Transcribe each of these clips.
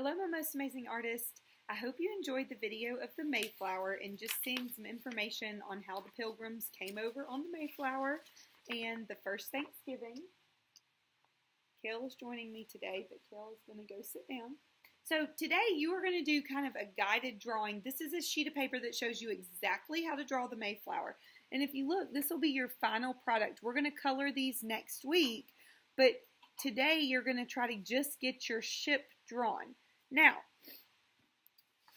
Hello, my most amazing artist. I hope you enjoyed the video of the Mayflower and just seeing some information on how the Pilgrims came over on the Mayflower and the first Thanksgiving. Kale is joining me today, but Kale is going to go sit down. So today you are going to do kind of a guided drawing. This is a sheet of paper that shows you exactly how to draw the Mayflower. And if you look, this will be your final product. We're going to color these next week, but today you're going to try to just get your ship drawn. Now,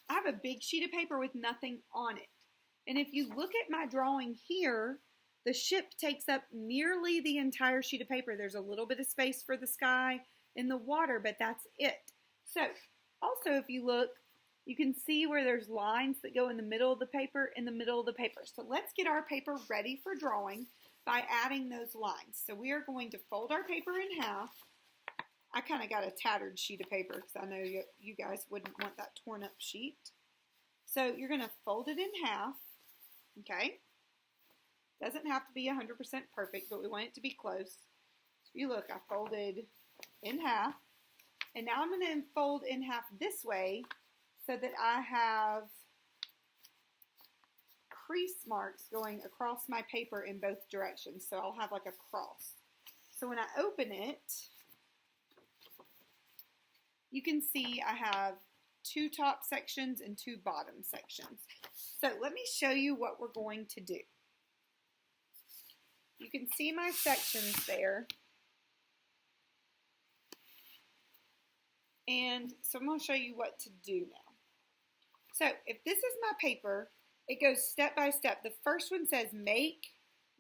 I have a big sheet of paper with nothing on it. And if you look at my drawing here, the ship takes up nearly the entire sheet of paper. There's a little bit of space for the sky and the water, but that's it. So, also if you look, you can see where there's lines that go in the middle of the paper, So let's get our paper ready for drawing by adding those lines. So we are going to fold our paper in half. I kind of got a tattered sheet of paper because I know you guys wouldn't want that torn up sheet. So you're going to fold it in half, okay? Doesn't have to be 100% perfect, but we want it to be close. So if you look, I folded in half. And now I'm going to fold in half this way so that I have crease marks going across my paper in both directions. So I'll have like a cross. So when I open it, you can see I have two top sections and two bottom sections. So let me show you what we're going to do. You can see my sections there. And so I'm going to show you what to do now. So if this is my paper, it goes step by step. The first one says make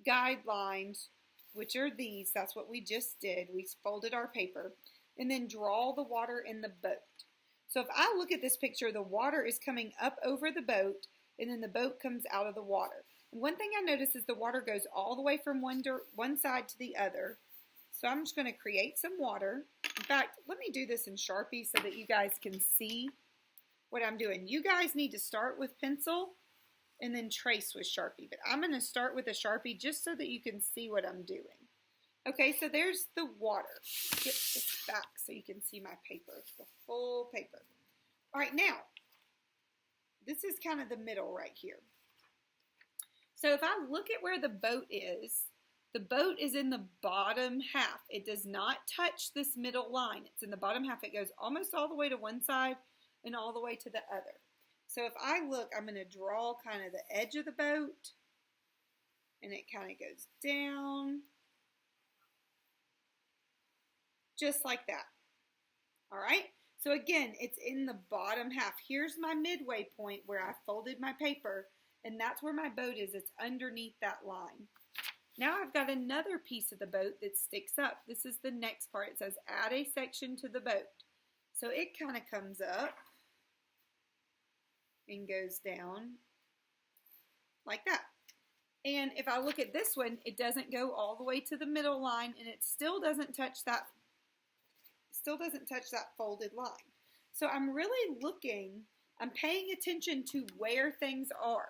guidelines, which are these. That's what we just did. We folded our paper. And then draw the water in the boat. So if I look at this picture, the water is coming up over the boat, and then the boat comes out of the water. And one thing I notice is the water goes all the way from one side to the other. So I'm just going to create some water. In fact, let me do this in Sharpie so that you guys can see what I'm doing. You guys need to start with pencil and then trace with Sharpie. But I'm going to start with a Sharpie just so that you can see what I'm doing. Okay, so there's the water. Get this back so you can see my paper, the full paper. All right, now, this is kind of the middle right here. So if I look at where the boat is in the bottom half. It does not touch this middle line. It's in the bottom half. It goes almost all the way to one side and all the way to the other. So if I look, I'm going to draw kind of the edge of the boat, and it kind of goes down. Just like that. All right. So again, it's in the bottom half. Here's my midway point where I folded my paper, and that's where my boat is. It's underneath that line. Now I've got another piece of the boat that sticks up. This is the next part. It says add a section to the boat. So it kind of comes up and goes down like that. And if I look at this one, it doesn't go all the way to the middle line, and it still doesn't touch that folded line. So I'm really looking, I'm paying attention to where things are.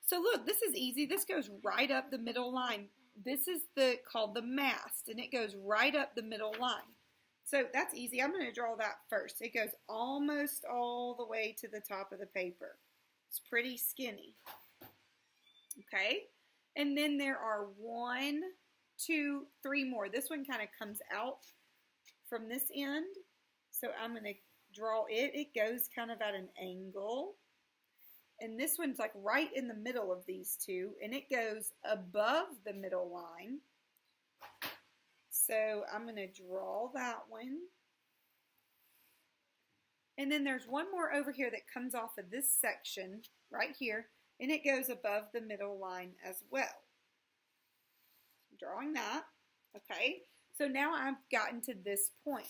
So look, this is easy. This goes right up the middle line. This is called the mast, and it goes right up the middle line. So that's easy. I'm going to draw that first. It goes almost all the way to the top of the paper. It's pretty skinny. Okay, and then there are 1, 2, 3 more. This one kind of comes out from this end, so I'm going to draw it. It goes kind of at an angle, and this one's like right in the middle of these two, and it goes above the middle line. So I'm going to draw that one, and then there's one more over here that comes off of this section right here, and it goes above the middle line as well. I'm drawing that. Okay. So now I've gotten to this point.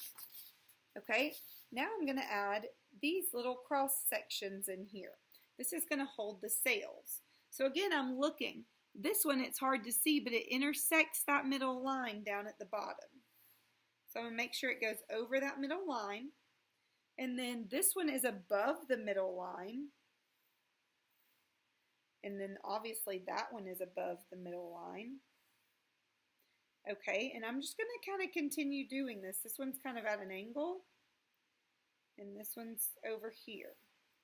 Okay, now I'm going to add these little cross sections in here. This is going to hold the sails. So again, I'm looking. This one, it's hard to see, but it intersects that middle line down at the bottom. So I'm going to make sure it goes over that middle line. And then this one is above the middle line. And then obviously that one is above the middle line. Okay, and I'm just going to kind of continue doing this. This one's kind of at an angle. and this one's over here.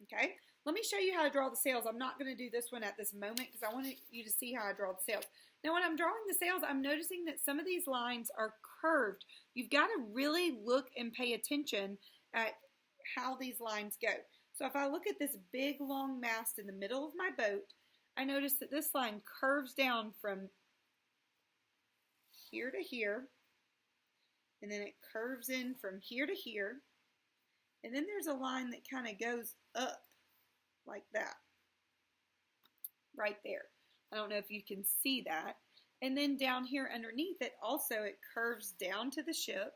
Okay, let me show you how to draw the sails. I'm not going to do this one at this moment because I want you to see how I draw the sails. Now when I'm drawing the sails, I'm noticing that some of these lines are curved. You've got to really look and pay attention at how these lines go. So if I look at this big long mast in the middle of my boat, I notice that this line curves down from here to here, and then it curves in from here to here, and then there's a line that kind of goes up like that, right there. I don't know if you can see that. And then down here underneath it, also it curves down to the ship.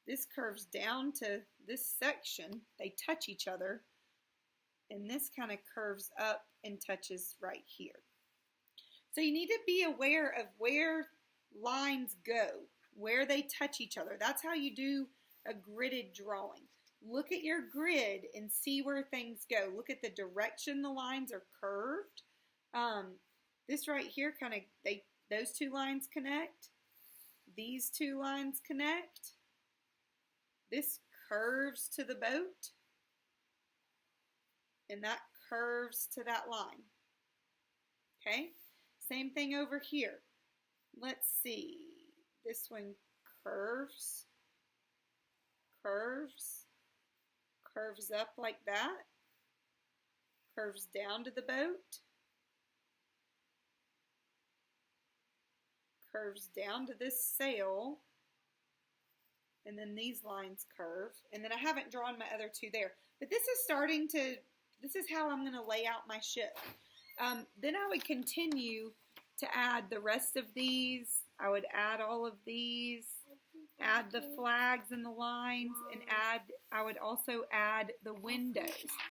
This curves down to this section. They touch each other. And this kind of curves up and touches right here. So you need to be aware of where lines go, where they touch each other. That's how you do a gridded drawing. Look at your grid and see where things go. Look at the direction the lines are curved. This right here kind of, those two lines connect. These two lines connect. This curves to the boat. And that curves to that line. Okay? Same thing over here. Let's see. This one curves. Curves. Curves up like that. Curves down to the boat. Curves down to this sail. And then these lines curve. And then I haven't drawn my other two there. But this is how I'm going to lay out my ship. Then I would continue to add the rest of these. I would add all of these. Add the flags and the lines. And I would also add the windows.